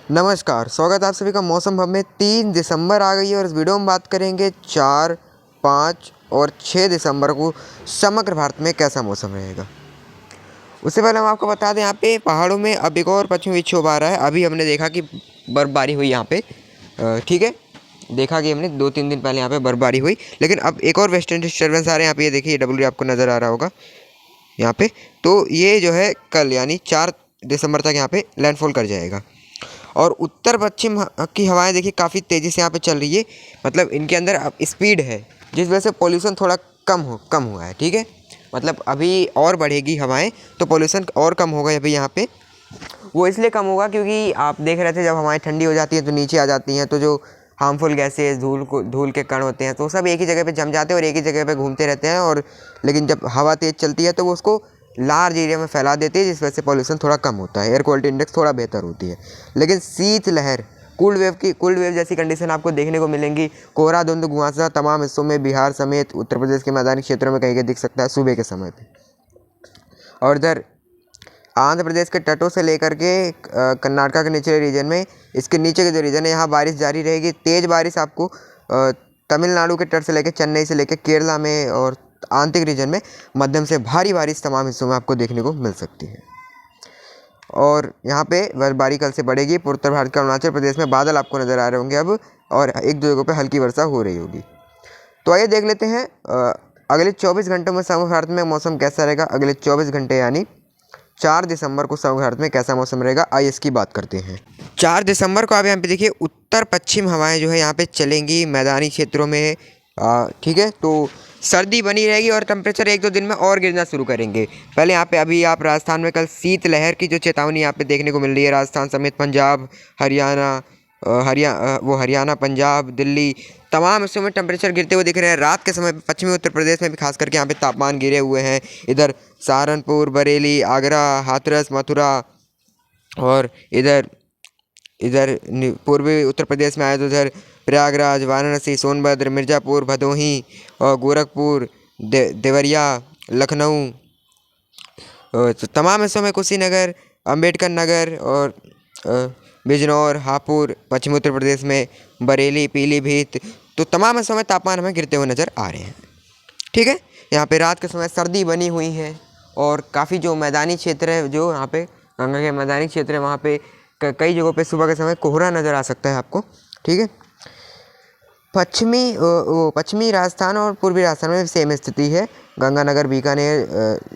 नमस्कार, स्वागत है आप सभी का मौसम हब में। 3 दिसंबर आ गई है और इस वीडियो में बात करेंगे 4, 5 और 6 दिसंबर को समग्र भारत में कैसा मौसम रहेगा। उससे पहले हम आपको बता दें, यहाँ पे पहाड़ों में अब एक और पश्चिमी विक्षोभ आ रहा है। अभी हमने देखा कि बर्फबारी हुई यहाँ पे, ठीक है, देखा कि हमने 2-3 दिन पहले यहाँ पे बर्फबारी हुई, लेकिन अब एक और वेस्टर्न डिस्टर्बेंस आ रहे हैं। यहाँ पे ये देखिए डब्ल्यू आपको नज़र आ रहा होगा यहाँ पे। तो ये जो है कल यानी 4 दिसंबर तक यहाँ पे लैंडफॉल कर जाएगा और उत्तर पश्चिम की हवाएं देखिए काफ़ी तेज़ी से यहाँ पे चल रही है। मतलब इनके अंदर अब स्पीड है, जिस वजह से पॉल्यूशन थोड़ा कम हुआ है, ठीक है। मतलब अभी और बढ़ेगी हवाएं तो पॉल्यूशन और कम होगा अभी यहाँ पे। वो इसलिए कम होगा क्योंकि आप देख रहे थे जब हवाएं ठंडी हो जाती हैं तो नीचे आ जाती हैं, तो जो हार्मफुल गैसेज धूल के कण होते हैं तो सब एक ही जगह पे जम जाते हैं और एक ही जगह पे घूमते रहते हैं। और लेकिन जब हवा तेज़ चलती है तो वो उसको लार्ज एरिया में फैला देती है, जिस वजह से पॉल्यूशन थोड़ा कम होता है, एयर क्वालिटी इंडेक्स थोड़ा बेहतर होती है। लेकिन शीतलहर कोल्ड वेव जैसी कंडीशन आपको देखने को मिलेंगी। कोहरा धुंध कुहासा तमाम हिस्सों में बिहार समेत उत्तर प्रदेश के मैदानी क्षेत्रों में कहीं कहीं दिख सकता है सुबह के समय पे। और इधर आंध्र प्रदेश के तटों से लेकर के कर्नाटक के निचले रीजन में, इसके नीचे के जो रीजन है यहाँ बारिश जारी रहेगी। तेज़ बारिश आपको तमिलनाडु के तट से लेकर चेन्नई से लेकर केरला में और आंतरिक रीजन में मध्यम से भारी बारिश तमाम हिस्सों में आपको देखने को मिल सकती है। और यहाँ पे बर्फबारी कल से बढ़ेगी। उत्तर भारत के अरुणाचल प्रदेश में बादल आपको नज़र आ रहे होंगे अब, और एक दो जगहों पे हल्की वर्षा हो रही होगी। तो आइए देख लेते हैं अगले 24 घंटों में समग्र भारत में मौसम कैसा रहेगा। अगले 24 घंटे यानी 4 दिसंबर को समग्र भारत में कैसा मौसम रहेगा, आइए इसकी बात करते हैं। 4 दिसंबर को आप यहाँ पे देखिए उत्तर पश्चिम हवाएं जो है यहाँ पे चलेंगी मैदानी क्षेत्रों में, ठीक है। तो सर्दी बनी रहेगी और टेम्परेचर 1-2 दिन में और गिरना शुरू करेंगे। पहले यहाँ पे अभी आप राजस्थान में कल शीतलहर की जो चेतावनी यहाँ पे देखने को मिल रही है, राजस्थान समेत पंजाब, हरियाणा, हरियाणा, पंजाब, दिल्ली तमाम हिस्सों में टेम्परेचर गिरते हुए दिख रहे हैं। रात के समय पश्चिमी उत्तर प्रदेश में भी खास करके यहाँ पे तापमान गिरे हुए हैं। इधर सहारनपुर, बरेली, आगरा, हाथरस, मथुरा और इधर पूर्वी उत्तर प्रदेश में आए तो इधर प्रयागराज, वाराणसी, सोनभद्र, मिर्ज़ापुर, भदोही और गोरखपुर, देवरिया, लखनऊ, तो तमाम हिस्सों में कुशीनगर, अंबेडकर नगर और बिजनौर, हापुड़, पश्चिमी उत्तर प्रदेश में बरेली, पीलीभीत, तो तमाम हिस्सों में तापमान हमें गिरते हुए नज़र आ रहे हैं, ठीक है। यहाँ पे रात के समय सर्दी बनी हुई है और काफ़ी जो मैदानी क्षेत्र है, जो यहाँ पे गंगा के मैदानी क्षेत्र है, वहाँ पे कई जगहों पे सुबह के समय कोहरा नज़र आ सकता है आपको, ठीक है। पश्चिमी राजस्थान और पूर्वी राजस्थान में सेम स्थिति है। गंगानगर, बीकानेर,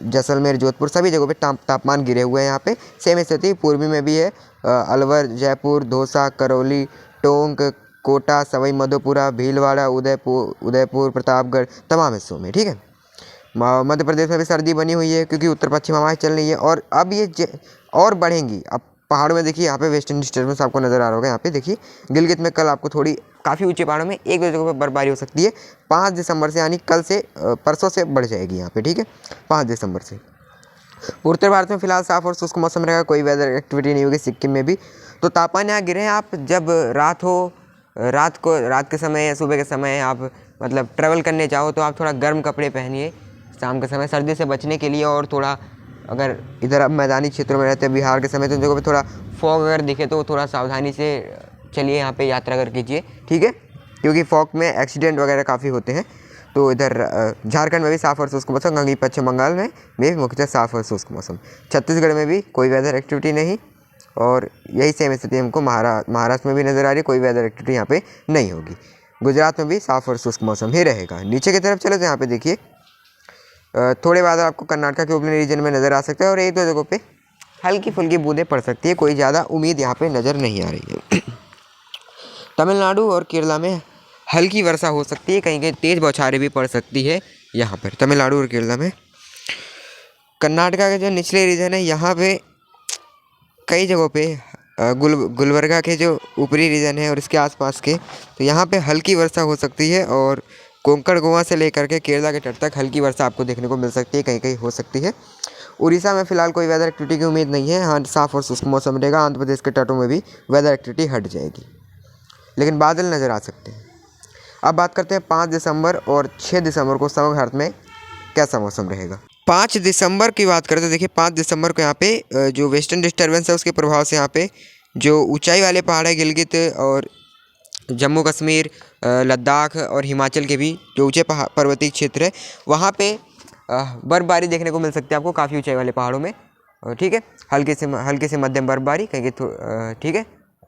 जैसलमेर, जोधपुर सभी जगहों पे तापमान गिरे हुए हैं। यहाँ पे सेम स्थिति पूर्वी में भी है। अलवर, जयपुर, दौसा, करौली, टोंक, कोटा, सवाई माधोपुरा, भीलवाड़ा, उदयपुर, प्रतापगढ़ तमाम हिस्सों में, ठीक है। मध्य प्रदेश में भी सर्दी बनी हुई है क्योंकि उत्तर पश्चिम हवाएं चल रही है और अब ये और बढ़ेंगी। अब पहाड़ों में देखिए यहाँ पे वेस्टर्न डिस्टर्बेंस आपको नज़र आ रहा होगा। यहाँ पे देखिए गिलगित में कल आपको थोड़ी काफ़ी ऊंचे पहाड़ों में 1-2 जगहों पर बर्फबारी हो सकती है। 5 दिसंबर से यानी कल से परसों से बढ़ जाएगी यहाँ पे, ठीक है, 5 दिसंबर से। उत्तर भारत में फिलहाल साफ और शुष्क मौसम रहेगा, कोई वेदर एक्टिविटी नहीं होगी। सिक्किम में भी तो तापमान यहाँ गिरे हैं। आप जब रात के समय या सुबह के समय आप मतलब ट्रैवल करने जाओ तो आप थोड़ा गर्म कपड़े पहनिए शाम के समय सर्दी से बचने के लिए। और थोड़ा अगर इधर आप मैदानी क्षेत्रों में रहते हैं बिहार के समय, तो उन जगहों पे थोड़ा फॉग अगर दिखे तो थोड़ा सावधानी से चलिए, यहाँ पे यात्रा कर कीजिए, ठीक है, क्योंकि फॉग में एक्सीडेंट वगैरह काफ़ी होते हैं। तो इधर झारखंड में भी साफ और शुष्क मौसम, वहीं पश्चिम बंगाल में भी मुख्यतः साफ और शुष्क मौसम। छत्तीसगढ़ में भी कोई वेदर एक्टिविटी नहीं और यही सेम स्थिति हमको महाराष्ट्र में भी नज़र आ रही है, कोई वेदर एक्टिविटी यहाँ पे नहीं होगी। गुजरात में भी साफ और शुष्क मौसम ही रहेगा। नीचे की तरफ चले तो यहाँ पे देखिए थोड़े बादल आपको कर्नाटक के ऊपरी रीजन में नज़र आ सकता है और 1-2 जगहों पे हल्की फुल्की बूंदें पड़ सकती है। कोई ज़्यादा उम्मीद यहाँ पे नज़र नहीं आ रही है। तमिलनाडु और केरला में हल्की वर्षा हो सकती है, कहीं कहीं तेज़ बौछारें भी पड़ सकती है यहाँ पर तमिलनाडु और केरला में। कर्नाटका के जो निचले रीजन है यहाँ पे कई जगहों पे गुलबर्गा के जो ऊपरी रीजन है और इसके आसपास के, तो यहाँ पे हल्की वर्षा हो सकती है। और कोंकण गोवा से लेकर के केरला के तट तक हल्की वर्षा आपको देखने को मिल सकती है, कहीं कहीं हो सकती है। उड़ीसा में फिलहाल कोई वेदर एक्टिविटी की उम्मीद नहीं है। हाँ, साफ और शुष्क मौसम रहेगा। आंध्र प्रदेश के तटों में भी वेदर एक्टिविटी हट जाएगी, लेकिन बादल नज़र आ सकते हैं। अब बात करते हैं 5 दिसंबर और 6 दिसंबर को समग्र भारत में कैसा मौसम रहेगा। 5 दिसंबर की बात करें तो देखिए 5 दिसंबर को यहाँ पे जो वेस्टर्न डिस्टर्बेंस है उसके प्रभाव से यहाँ पे जो ऊंचाई वाले पहाड़ है गिलगित और जम्मू कश्मीर, लद्दाख और हिमाचल के भी जो ऊंचे पर्वतीय क्षेत्र है वहाँ पे बर्फबारी देखने को मिल सकती है आपको काफ़ी ऊंचाई वाले पहाड़ों में। ठीक है, हल्के से मध्यम बर्फबारी, कहीं के ठीक है,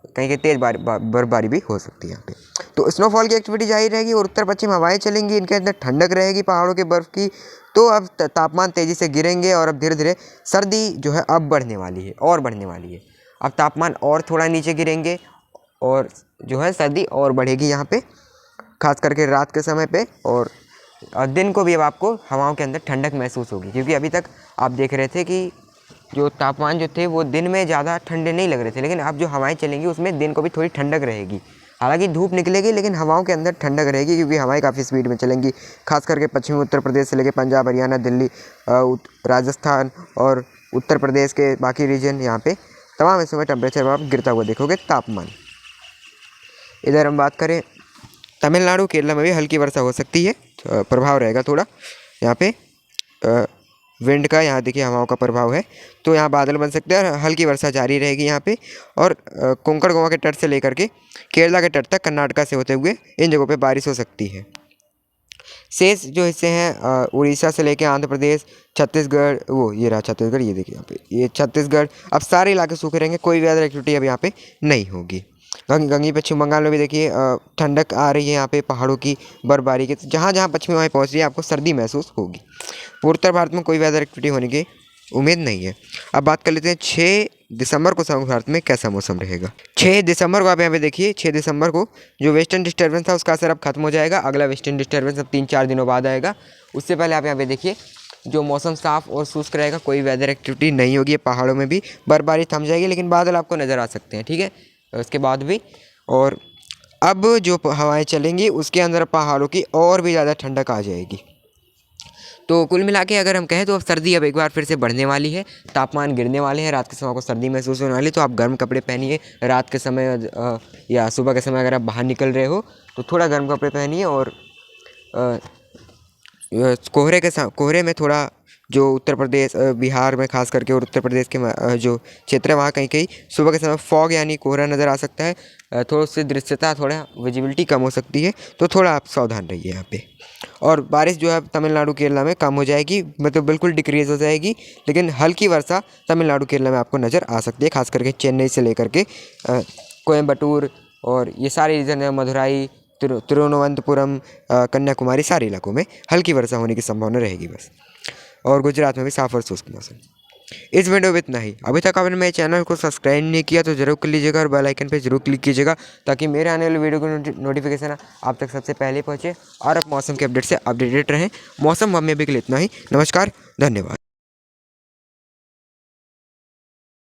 कहीं के तेज़ बर्फबारी भी हो सकती है यहाँ पे। तो स्नोफॉल की एक्टिविटी जारी रहेगी और उत्तर पश्चिम हवाएं चलेंगी, इनके अंदर ठंडक रहेगी पहाड़ों के बर्फ़ की। तो अब तापमान तेज़ी से गिरेंगे और अब धीरे धीरे सर्दी जो है अब बढ़ने वाली है और बढ़ने वाली है। अब तापमान और थोड़ा नीचे गिरेंगे और जो है सर्दी और बढ़ेगी यहाँ पे, खास करके रात के समय पे। और दिन को भी अब आपको हवाओं के अंदर ठंडक महसूस होगी, क्योंकि अभी तक आप देख रहे थे कि जो तापमान जो थे वो दिन में ज़्यादा ठंडे नहीं लग रहे थे, लेकिन अब जो हवाएं चलेंगी उसमें दिन को भी थोड़ी ठंडक रहेगी। हालांकि धूप निकलेगी लेकिन हवाओं के अंदर ठंडक रहेगी, क्योंकि हवाएं काफ़ी स्पीड में चलेंगी। खास करके पश्चिमी उत्तर प्रदेश से लेकर पंजाब, हरियाणा, दिल्ली, राजस्थान और उत्तर प्रदेश के बाकी रीजन, यहाँ पे तमाम हिस्सों में टेम्परेचर आप गिरता हुआ देखोगे तापमान। इधर हम बात करें तमिलनाडु, केरला में भी हल्की वर्षा हो सकती है, प्रभाव रहेगा थोड़ा यहाँ पे विंड का। यहाँ देखिए हवाओं का प्रभाव है, तो यहाँ बादल बन सकते हैं और हल्की वर्षा जारी रहेगी यहाँ पे। और कोंकण गोवा के तट से लेकर के केरला के तट तक, कर्नाटका से होते हुए इन जगहों पे बारिश हो सकती है। शेष जो हिस्से हैं उड़ीसा से लेकर आंध्र प्रदेश, छत्तीसगढ़, ये रहा छत्तीसगढ़, ये देखिए यहाँ पे ये छत्तीसगढ़, अब सारे इलाके सूखे रहेंगे, कोई भी वेदर एक्टिविटी अब यहाँ पे नहीं होगी। वहीं पश्चिम बंगाल में भी देखिए ठंडक आ रही है यहाँ पे पहाड़ों की बर्फबारी के, जहाँ जहाँ पश्चिमी हवाएं पहुँच रही है आपको सर्दी महसूस होगी। उत्तर भारत में कोई वेदर एक्टिविटी होने की उम्मीद नहीं है। अब बात कर लेते हैं 6 दिसंबर को समग्र भारत में कैसा मौसम रहेगा। 6 दिसंबर को आप यहाँ पे देखिए, 6 दिसंबर को जो वेस्टर्न डिस्टर्बेंस था उसका असर अब खत्म हो जाएगा। अगला वेस्टर्न डिस्टर्बेंस अब 3-4 दिनों बाद आएगा। उससे पहले आप यहाँ पे देखिए जो मौसम साफ और शुष्क रहेगा, कोई वेदर एक्टिविटी नहीं होगी। पहाड़ों में भी बर्फबारी थम जाएगी, लेकिन बादल आपको नज़र आ सकते हैं, ठीक है, उसके बाद भी। और अब जो हवाएं चलेंगी उसके अंदर पहाड़ों की और भी ज़्यादा ठंडक आ जाएगी। तो कुल मिला के अगर हम कहें तो अब सर्दी अब एक बार फिर से बढ़ने वाली है, तापमान गिरने वाले हैं, रात के समय आपको सर्दी महसूस होने वाली है। तो आप गर्म कपड़े पहनिए रात के समय या सुबह के समय अगर आप बाहर निकल रहे हो तो थोड़ा गर्म कपड़े पहनिए। और कोहरे में थोड़ा जो उत्तर प्रदेश, बिहार में खास करके और उत्तर प्रदेश के जो क्षेत्र है वहाँ कहीं कहीं सुबह के समय फॉग यानी कोहरा नज़र आ सकता है। थोड़ा उससे दृश्यता, थोड़ा विजिबिलिटी कम हो सकती है, तो थोड़ा आप सावधान रहिए यहाँ पे। और बारिश जो है तमिलनाडु केरला में कम हो जाएगी, मतलब बिल्कुल डिक्रीज हो जाएगी, लेकिन हल्की वर्षा तमिलनाडु केरला में आपको नज़र आ सकती है। खास करके चेन्नई से लेकर के कोयम्बटूर और ये सारे रीजन है, मदुराई, तिरुवनंतपुरम, कन्याकुमारी, सारे इलाकों में हल्की वर्षा होने की संभावना रहेगी बस। और गुजरात में भी साफ और शुष्क मौसम। इस वीडियो में इतना ही। अभी तक आपने मेरे चैनल को सब्सक्राइब नहीं किया तो जरूर कर लीजिएगा और बेल आइकन पर जरूर क्लिक कीजिएगा, ताकि मेरे आने वाले वीडियो की नोटिफिकेशन आप तक सबसे पहले पहुंचे और आप मौसम के अपडेट से अपडेटेड रहें। मौसम हमें भी के लिए इतना ही। नमस्कार, धन्यवाद।